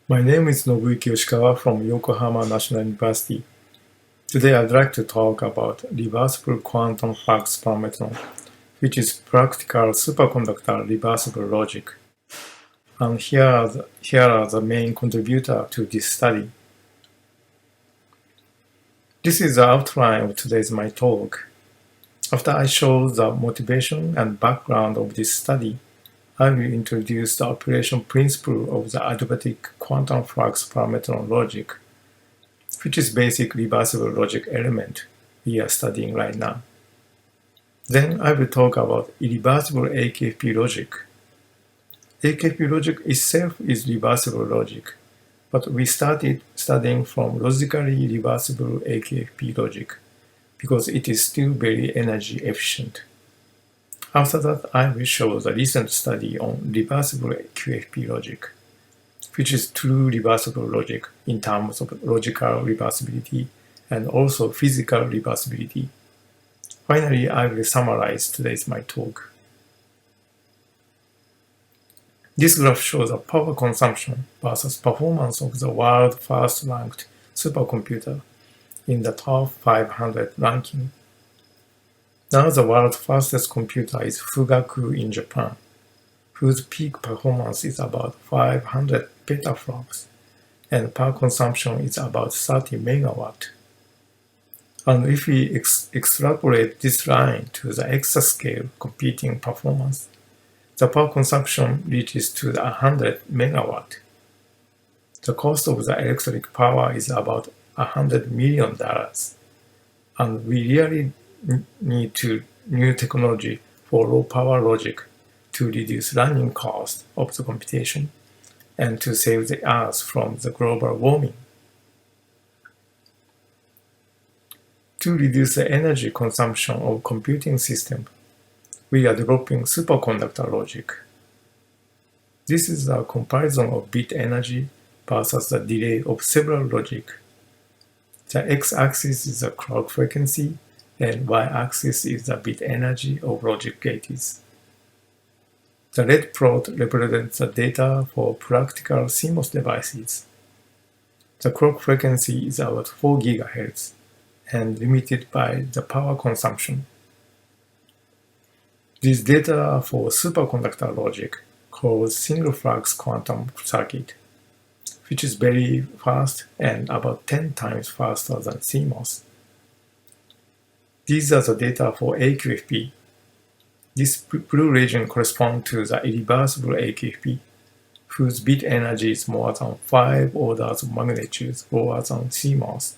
My name is Noboyuki Yoshikawa from Yokohama National University. Today I'd like to talk about reversible quantum Flux-Parametron, which is practical superconductor reversible logic. And here are the main contributors to this study. This is the outline of today's my talk. After I show the motivation and background of this study, I will introduce the operation principle of the adiabatic quantum Flux-Parametron logic, which is basic reversible logic element we are studying right now. Then I will talk about irreversible AQFP logic. AQFP logic itself is reversible logic, but we started studying from logically reversible AQFP logic because it is still very energy efficient. After that, I will show the recent study on reversible QFP logic, which is true reversible logic in terms of logical reversibility and also physical reversibility. Finally, I will summarize today's my talk. This graph shows the power consumption versus performance of the world first ranked supercomputer in the top 500 ranking. Now the world's fastest computer is Fugaku in Japan, whose peak performance is about 500 petaflops, and power consumption is about 30 megawatt. And if we extrapolate this line to the exascale computing performance, the power consumption reaches to the 100 megawatt. The cost of the electric power is about $100 million, and we really need new technology for low power logic to reduce running cost of the computation and to save the Earth from the global warming. To reduce the energy consumption of computing system, we are developing superconductor logic. This is a comparison of bit energy versus the delay of several logic. The x-axis is the clock frequency and y-axis is the bit energy of logic gates. The red plot represents the data for practical CMOS devices. The clock frequency is about 4 GHz and limited by the power consumption. These data are for superconductor logic called single flux quantum circuit, which is very fast and about 10 times faster than CMOS. These are the data for AQFP. This blue region corresponds to the irreversible AQFP, whose bit energy is more than 5 orders of magnitude lower than CMOS.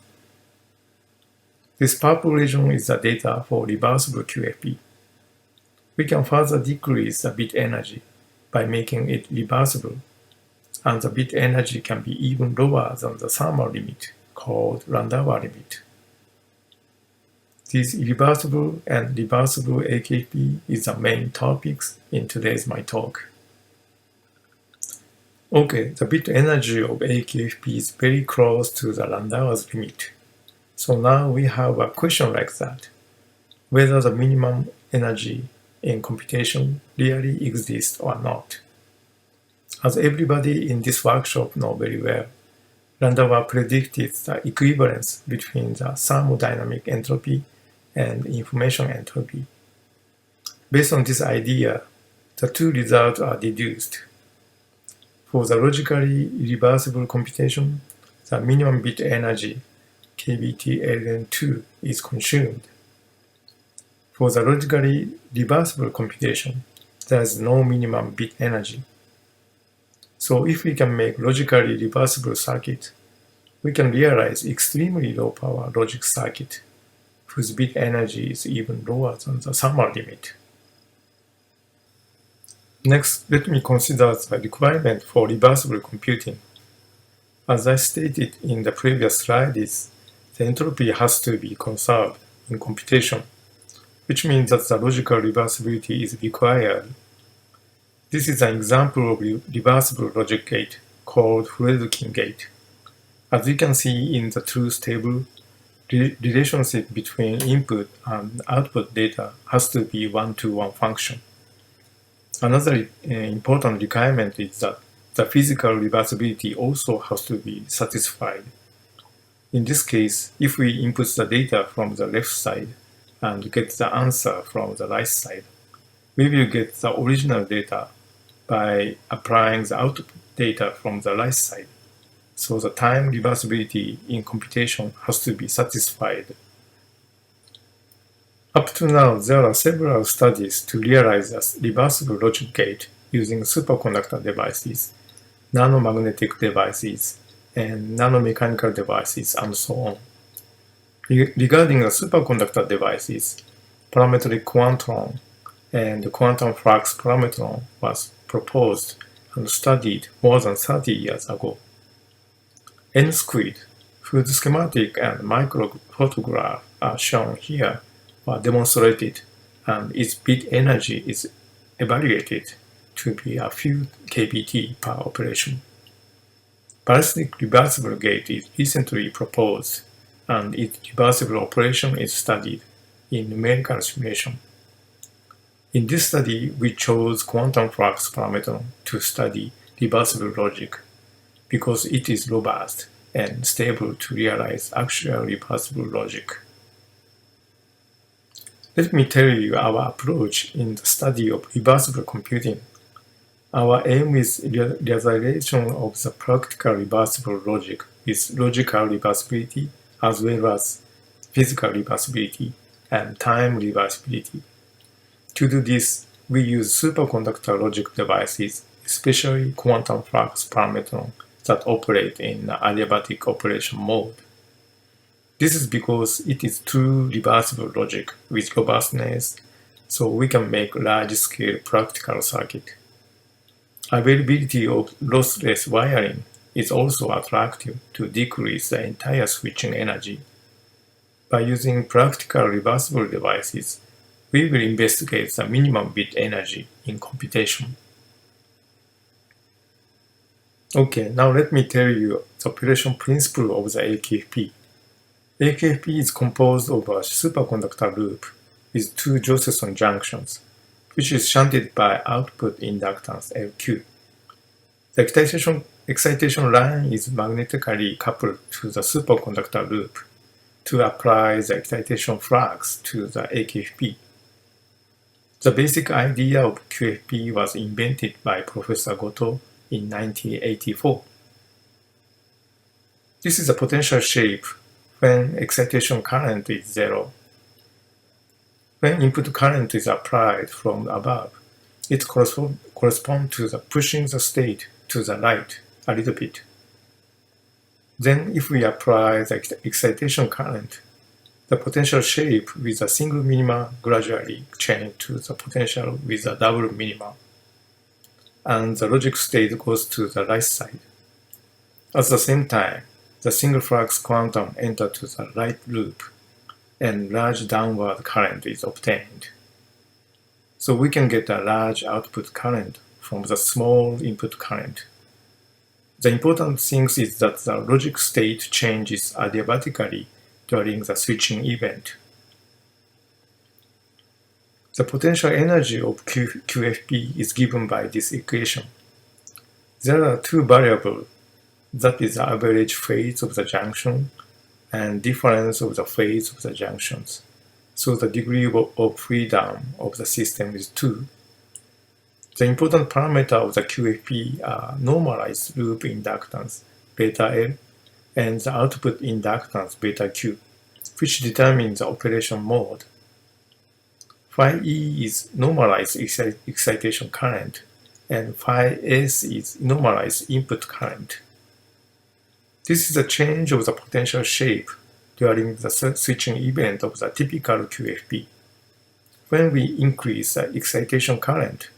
This purple region is the data for reversible QFP. We can further decrease the bit energy by making it reversible, and the bit energy can be even lower than the thermal limit, called Landauer limit. These irreversible and reversible AQFP is the main topics in today's my talk. Okay, the bit energy of AQFP is very close to the Landauer's limit. So now we have a question like that, whether the minimum energy in computation really exists or not. As everybody in this workshop knows very well, Landauer predicted the equivalence between the thermodynamic entropy and information entropy. Based on this idea, the two results are deduced. For the logically reversible computation, the minimum bit energy kBT-ln2 is consumed. For the logically reversible computation, there is no minimum bit energy. So if we can make logically reversible circuit, we can realize extremely low power logic circuit whose bit energy is even lower than the thermal limit. Next, let me consider the requirement for reversible computing. As I stated in the previous slide, the entropy has to be conserved in computation, which means that the logical reversibility is required. This is an example of reversible logic gate called Fredkin gate. As you can see in the truth table, the relationship between input and output data has to be one-to-one function. Another important requirement is that the physical reversibility also has to be satisfied. In this case, if we input the data from the left side and get the answer from the right side, we will get the original data by applying the output data from the right side. So the time reversibility in computation has to be satisfied. Up to now, there are several studies to realize a reversible logic gate using superconductor devices, nanomagnetic devices, and nanomechanical devices, and so on. Regarding the superconductor devices, parametric quantron and quantum Flux-Parametron was proposed and studied more than 30 years ago. N-squid, whose schematic and microphotograph are shown here, were demonstrated, and its bit energy is evaluated to be a few kBt per operation. Ballistic reversible gate is recently proposed, and its reversible operation is studied in numerical simulation. In this study, we chose quantum Flux-Parametron to study reversible logic because it is robust and stable to realize actual reversible logic. Let me tell you our approach in the study of reversible computing. Our aim is realization of the practical reversible logic with logical reversibility as well as physical reversibility and time reversibility. To do this, we use superconductor logic devices, especially quantum Flux-Parametron that operate in adiabatic operation mode. This is because it is true reversible logic with robustness, so we can make large-scale practical circuit. Availability of lossless wiring is also attractive to decrease the entire switching energy. By using practical reversible devices, we will investigate the minimum bit energy in computation. Okay, now let me tell you the operation principle of the AQFP. AQFP is composed of a superconductor loop with two Josephson junctions, which is shunted by output inductance LQ. The excitation line is magnetically coupled to the superconductor loop to apply the excitation flux to the AQFP. The basic idea of QFP was invented by Professor Goto in 1984. This is a potential shape when excitation current is zero. When input current is applied from above, it corresponds to the pushing the state to the right a little bit. Then if we apply the excitation current, the potential shape with a single minima gradually changes to the potential with a double minima, and the logic state goes to the right side. At the same time, the single flux quantum enters to the right loop, and large downward current is obtained. So we can get a large output current from the small input current. The important thing is that the logic state changes adiabatically during the switching event. The potential energy of QFP is given by this equation. There are two variables, that is the average phase of the junction and difference of the phase of the junctions. So the degree of freedom of the system is 2. The important parameter of the QFP are normalized loop inductance, beta L, and the output inductance, beta Q, which determines the operation mode. Phi E is normalized excitation current, and phi S is normalized input current. This is a change of the potential shape during the switching event of the typical QFP. When we increase the excitation current,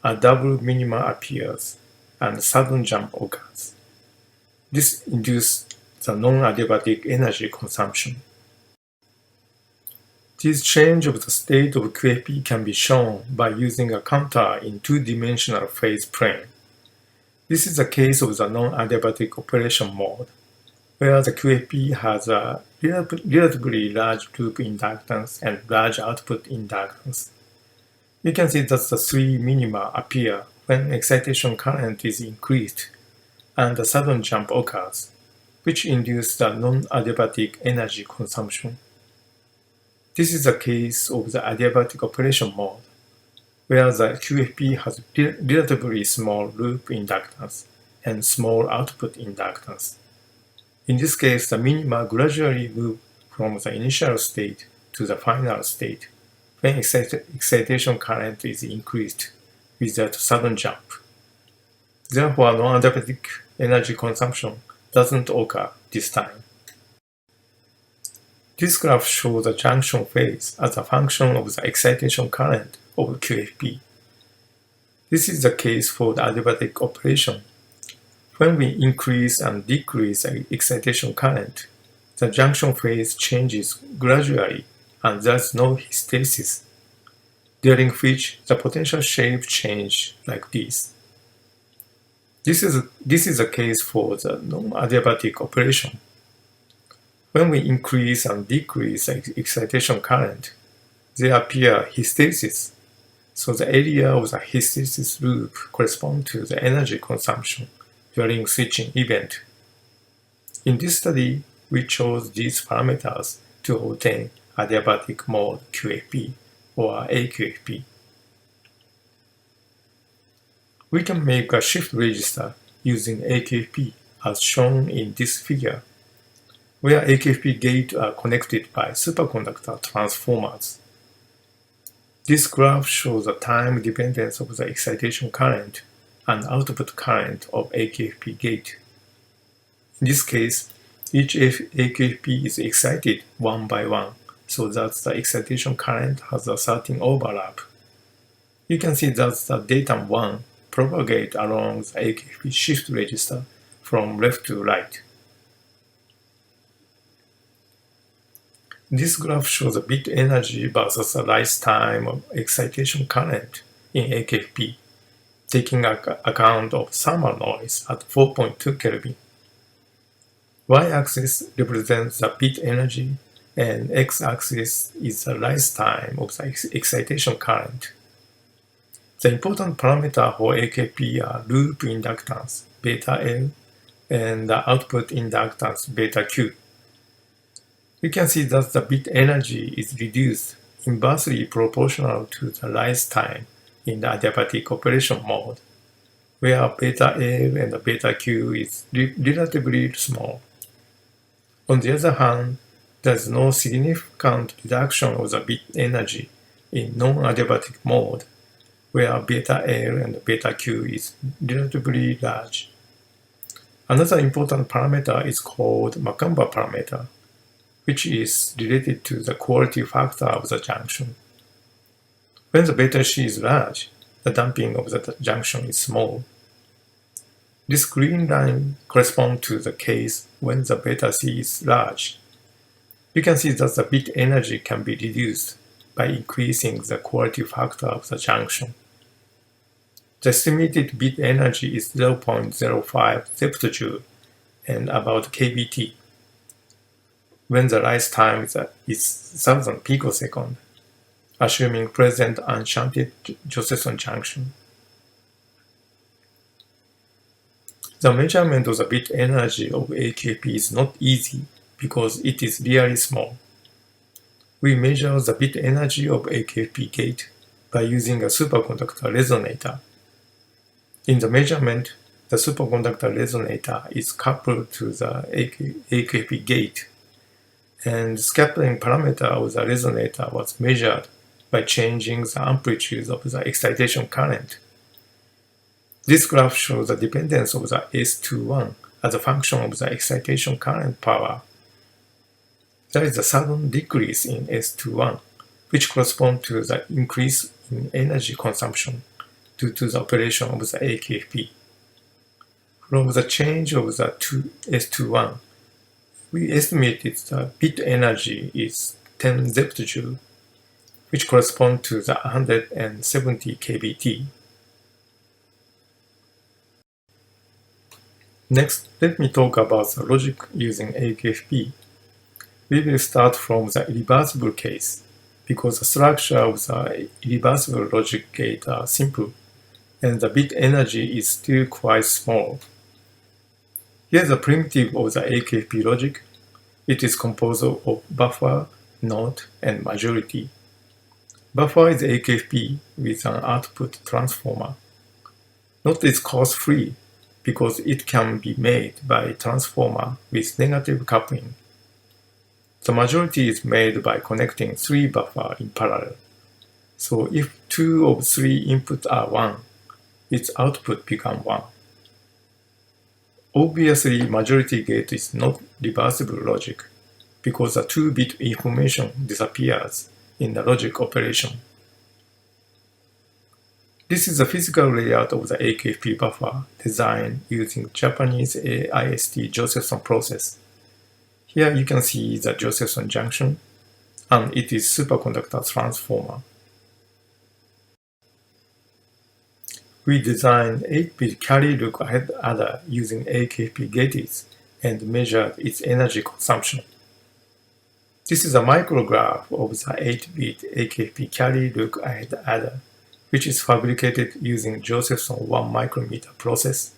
a double minima appears and sudden jump occurs. This induces the non-adiabatic energy consumption. This change of the state of QFP can be shown by using a counter in two-dimensional phase plane. This is the case of the non-adiabatic operation mode, where the QFP has a relatively large loop inductance and large output inductance. We can see that the three minima appear when excitation current is increased and a sudden jump occurs, which induces the non-adiabatic energy consumption. This is the case of the adiabatic operation mode, where the QFP has relatively small loop inductance and small output inductance. In this case, the minima gradually move from the initial state to the final state when excitation current is increased without sudden jump. Therefore, non-adiabatic energy consumption doesn't occur this time. This graph shows the junction phase as a function of the excitation current of QFP. This is the case for the adiabatic operation. When we increase and decrease the excitation current, the junction phase changes gradually and there's no hysteresis, during which the potential shape changes like this. This is the case for the non-adiabatic operation. When we increase and decrease the excitation current, there appear hysteresis, so the area of the hysteresis loop corresponds to the energy consumption during switching event. In this study, we chose these parameters to obtain adiabatic mode QFP or AQFP. We can make a shift register using AQFP as shown in this figure, where AQFP gates are connected by superconductor transformers. This graph shows the time dependence of the excitation current and output current of AQFP gate. In this case, each AQFP is excited one by one, so that the excitation current has a certain overlap. You can see that the Datum 1 propagates along the AQFP shift register from left to right. This graph shows the bit energy versus the rise time of excitation current in AQFP, taking account of thermal noise at 4.2 Kelvin. Y-axis represents the bit energy and x-axis is the rise time of the excitation current. The important parameter for AQFP are loop inductance, beta L, and the output inductance, beta Q. You can see that the bit energy is reduced inversely proportional to the rise time in the adiabatic operation mode, where beta L and beta Q is relatively small. On the other hand, there is no significant reduction of the bit energy in non-adiabatic mode, where beta L and beta Q is relatively large. Another important parameter is called Macomber parameter, which is related to the quality factor of the junction. When the beta C is large, the damping of the junction is small. This green line corresponds to the case when the beta C is large. You can see that the bit energy can be reduced by increasing the quality factor of the junction. The estimated bit energy is 0.05 zeptojoule and about kBt, when the rise time is 1000 picosecond, assuming present unshunted Josephson junction. The measurement of the bit energy of AQFP is not easy because it is really small. We measure the bit energy of AQFP gate by using a superconductor resonator. In the measurement, the superconductor resonator is coupled to the AQFP gate, and the scattering parameter of the resonator was measured by changing the amplitude of the excitation current. This graph shows the dependence of the S21 as a function of the excitation current power. There is a sudden decrease in S21, which corresponds to the increase in energy consumption due to the operation of the AQFP. From the change of the S21, we estimated the bit energy is 10 zeptojoule, which corresponds to the 170 kBt. Next, let me talk about the logic using AQFP. We will start from the irreversible case, because the structure of the irreversible logic gate are simple, and the bit energy is still quite small. Here's the primitive of the AQFP logic. It is composed of buffer, node, and majority. Buffer is AQFP with an output transformer. Node is cost-free because it can be made by transformer with negative coupling. The majority is made by connecting 3 buffers in parallel. So if 2 of 3 inputs are 1, its output becomes 1. Obviously, majority gate is not reversible logic because the 2-bit information disappears in the logic operation. This is the physical layout of the AQFP buffer designed using Japanese AIST Josephson process. Here you can see the Josephson junction, and it is superconductor transformer. We designed 8-bit carry look-ahead adder using AQFP gates and measured its energy consumption. This is a micrograph of the 8-bit AQFP carry look-ahead adder, which is fabricated using Josephson 1 micrometer process.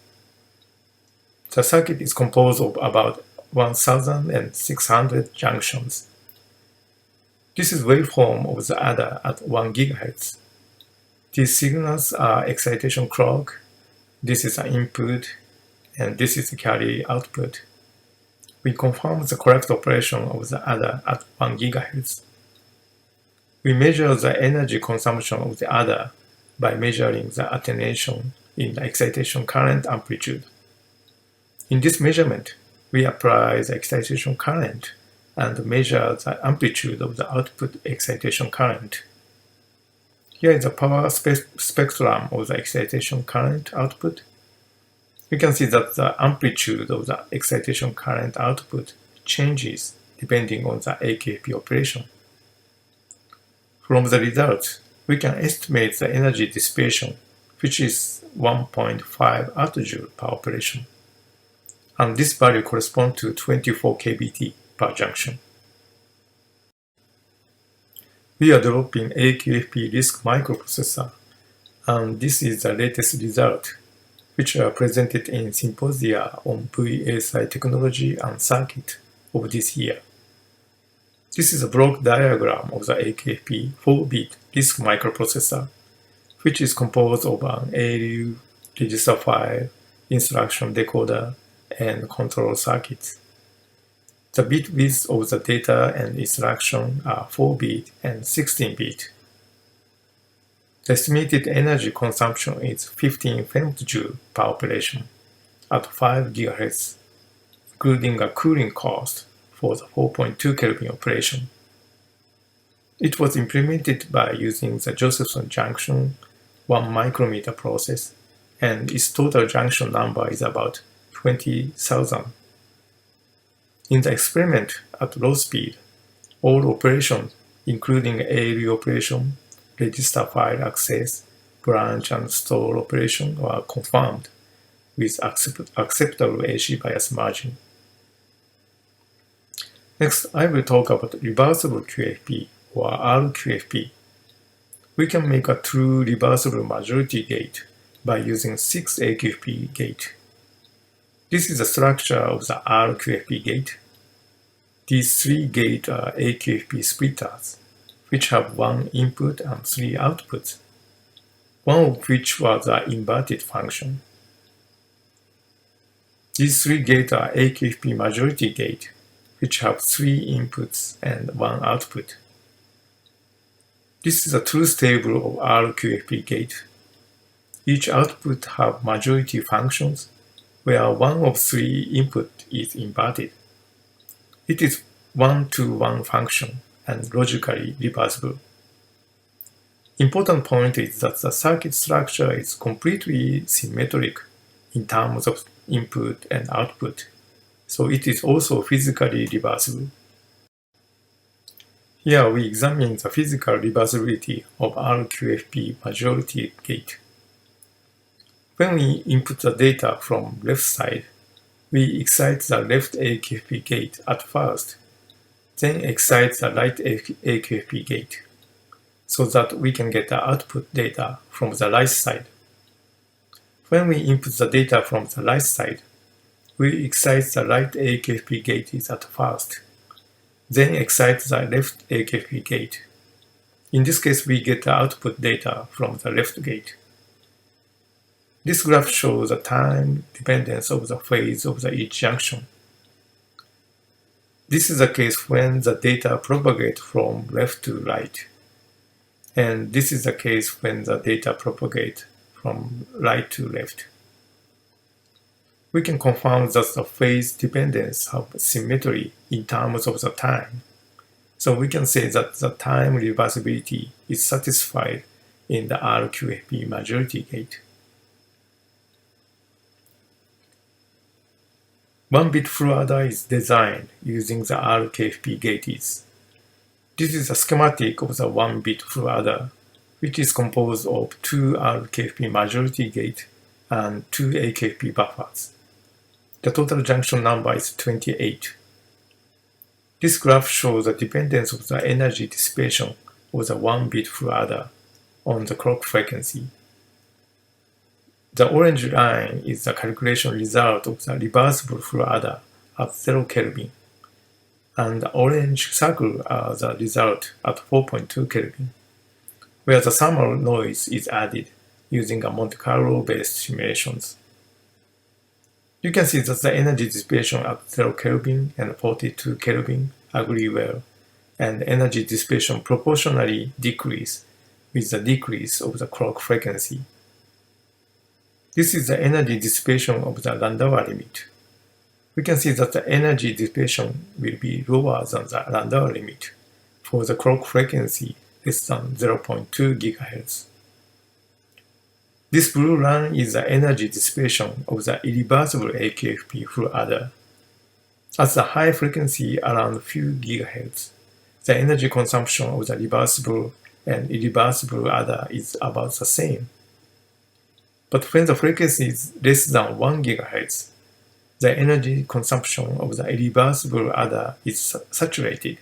The circuit is composed of about 1,600 junctions. This is waveform of the adder at 1 GHz. These signals are excitation clock, this is an input, and this is the carry output. We confirm the correct operation of the adder at 1 GHz. We measure the energy consumption of the adder by measuring the attenuation in the excitation current amplitude. In this measurement, we apply the excitation current and measure the amplitude of the output excitation current. Here is the power spectrum of the excitation current output. You can see that the amplitude of the excitation current output changes depending on the AQFP operation. From the results, we can estimate the energy dissipation, which is 1.5 AJ per operation. And this value corresponds to 24 kBT per junction. We are developing AQFP RISC microprocessor, and this is the latest result, which are presented in symposia on VSI technology and circuit of this year. This is a block diagram of the AQFP 4-bit RISC microprocessor, which is composed of an ALU, register file, instruction decoder, and control circuits. The bit width of the data and instruction are 4-bit and 16-bit. The estimated energy consumption is 15 femtojoule per operation at 5 GHz, including a cooling cost for the 4.2 Kelvin operation. It was implemented by using the Josephson junction 1 micrometer process, and its total junction number is about 20,000. In the experiment at low speed, all operations, including ALU operation, register file access, branch and store operation, were confirmed with acceptable AC bias margin. Next, I will talk about reversible QFP or RQFP. We can make a true reversible majority gate by using 6 AQFP gates. This is the structure of the RQFP gate. These 3 gates are AQFP splitters, which have 1 input and 3 outputs, one of which was an inverted function. These 3 gates are AQFP majority gate, which have 3 inputs and 1 output. This is a truth table of RQFP gate. Each output have majority functions, where one of 3 input is inverted. It is 1-to-1 function and logically reversible. Important point is that the circuit structure is completely symmetric in terms of input and output, so it is also physically reversible. Here we examine the physical reversibility of RQFP majority gate. When we input the data from left side, we excite the left AQFP gate at first, then excite the right AQFP gate, so that we can get the output data from the right side. When we input the data from the right side, we excite the right AQFP gate at first, then excite the left AQFP gate. In this case, we get the output data from the left gate. This graph shows the time dependence of the phase of each junction. This is the case when the data propagate from left to right, and this is the case when the data propagate from right to left. We can confirm that the phase dependence have symmetry in terms of the time. So we can say that the time reversibility is satisfied in the RQFP majority gate. One-bit full adder is designed using the RQFP gates. This is a schematic of the one-bit full adder, which is composed of 2 RQFP majority gates and 2 AQFP buffers. The total junction number is 28. This graph shows the dependence of the energy dissipation of the one-bit full adder on the clock frequency. The orange line is the calculation result of the reversible full adder at 0 Kelvin, and the orange circle are the result at 4.2 Kelvin, where the thermal noise is added using a Monte Carlo-based simulations. You can see that the energy dissipation at 0 Kelvin and 42 Kelvin agree well, and energy dissipation proportionally decrease with the decrease of the clock frequency. This is the energy dissipation of the Landauer limit. We can see that the energy dissipation will be lower than the Landauer limit for the clock frequency less than 0.2 GHz. This blue line is the energy dissipation of the irreversible AQFP full adder. At the high frequency around few GHz, the energy consumption of the reversible and irreversible adder is about the same. But when the frequency is less than 1 GHz, the energy consumption of the irreversible adder is saturated.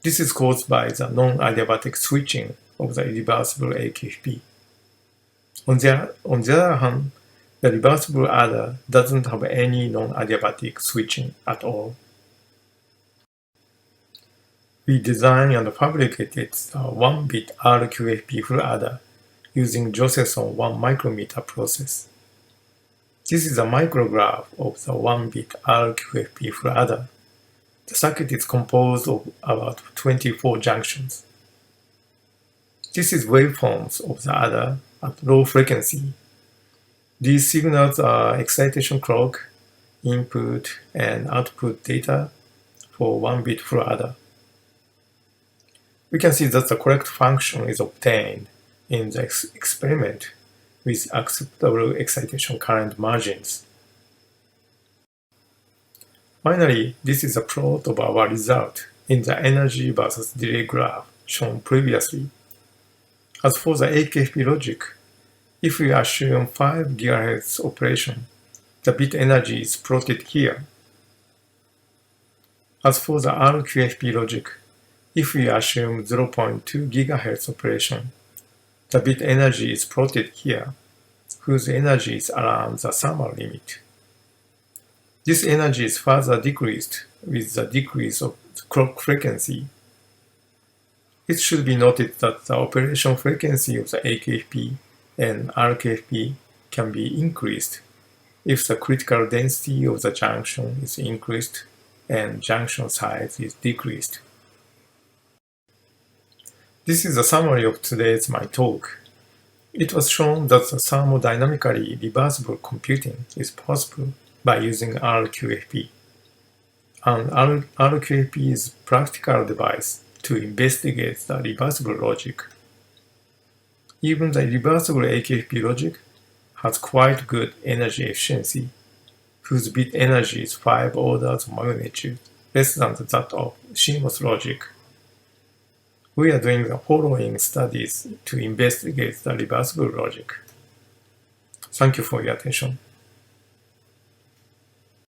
This is caused by the non-adiabatic switching of the irreversible AQFP. On the other hand, the reversible adder doesn't have any non-adiabatic switching at all. We designed and fabricated a 1-bit RQFP full adder using Josephson 1 micrometer process. This is a micrograph of the 1-bit RQFP full adder. The circuit is composed of about 24 junctions. This is waveforms of the adder at low frequency. These signals are excitation clock, input, and output data for 1-bit full adder. We can see that the correct function is obtained in the experiment with acceptable excitation current margins. Finally, this is a plot of our result in the energy versus delay graph shown previously. As for the AQFP logic, if we assume 5 GHz operation, the bit energy is plotted here. As for the RQFP logic, if we assume 0.2 GHz operation, the bit energy is plotted here, whose energy is around the thermal limit. This energy is further decreased with the decrease of the clock frequency. It should be noted that the operation frequency of the AQFP and RQFP can be increased if the critical density of the junction is increased and junction size is decreased. This is a summary of today's my talk. It was shown that the thermodynamically reversible computing is possible by using RQFP. And RQFP is a practical device to investigate the reversible logic. Even the reversible AQFP logic has quite good energy efficiency, whose bit energy is 5 orders of magnitude less than that of CMOS logic. We are doing the following studies to investigate the reversible logic. Thank you for your attention.